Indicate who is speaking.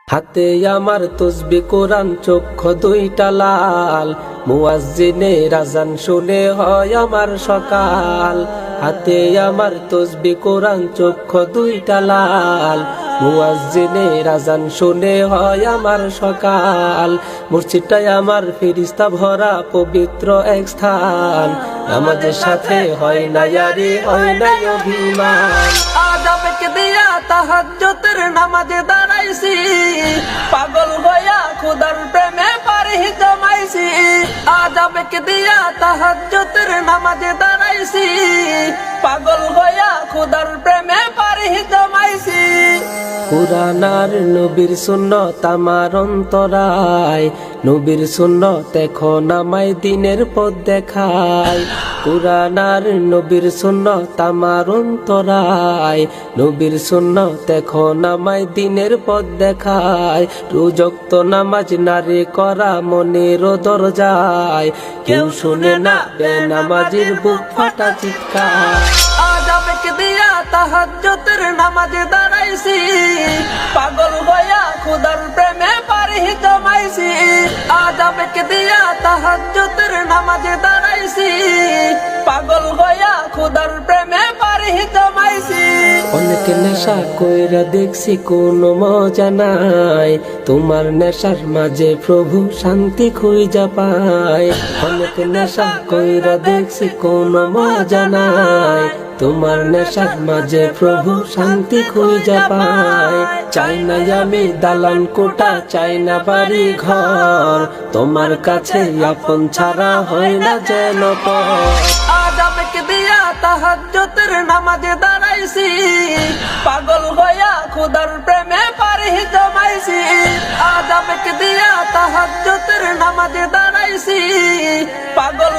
Speaker 1: হাতে আমার তসবি কোরআন, চক্ষু দুইটা লাল, মুয়াজ্জিনের আযান শুনে হয় আমার সকাল। হাতে আমার তসবি কোরআন, চক্ষু দুইটা লাল, মুয়াজ্জিনের আযান শুনে হয় আমার সকাল। মসজিদটাই আমার ফেরেশতা ভরা পবিত্র এক স্থান, নামাজের সাথে হয় না ইয়ারি, হয় না অভিমান।
Speaker 2: আযাবকে দিয়া তাহাজ্জুদের নামাজে দাঁড়াইছি, পাগল হইয়া খোদার প্রেমে পারি জমাইছি। আযাবকে দিয়া তাহাজ্জুদের নামাজে দাঁড়াইছি, পাগল হইয়া খোদার প্রেমে পারি জমাইছি।
Speaker 1: কুরআন আর নবীর সুন্নাত আমার অন্তরায়, নবীর সুন্নাত এখন আমায় দিনের পথ দেখায়। কুরআন আর নবীর সুন্নাত আমার অন্তরায়, নবীর সুন্নাত এখন আমায় দিনের পথ দেখায়। রোজ ওয়াক্ত নামাজ নারে করা মনের দরজায়, কেউ শুনে না বেনামাজির বুক ফাটা চিৎকার।
Speaker 2: আযাবকে দিয়া তাহাজ্জুদের নামাজে দাঁড়াইছি, পাগল হইয়া খোদার প্রেমে পারি জমাইছি। আযাবকে দিয়া তাহাজ্জুদের নামাজে দাঁড়াইছি, পাগল হইয়া খোদার প্রেমে পারি জমাইছি।
Speaker 1: অনেক নেশা কইরা দেখছি কোনো মজা নাই, তোমার নেশার মাঝে প্রভু শান্তি খুঁজা পায়। অনেক নেশা কইরা দেখছি কোনো মজা নাই, তোমার নেশার মাঝে প্রভু শান্তি খুঁজা পায়। চাই না আমি দালান কোটা, চাই না বাড়ি ঘর, তোমার কাছে আপন ছাড়া হয় না যেন পর।
Speaker 2: আযাবকে দিয়া তাহাজ্জুদের নামাজে দাঁড়াইছি, পাগল হইয়া খোদার প্রেমে পারি জমাইছি। আযাবকে দিয়া তাহাজ্জুদের নামাজে দাঁড়াইছি, পাগল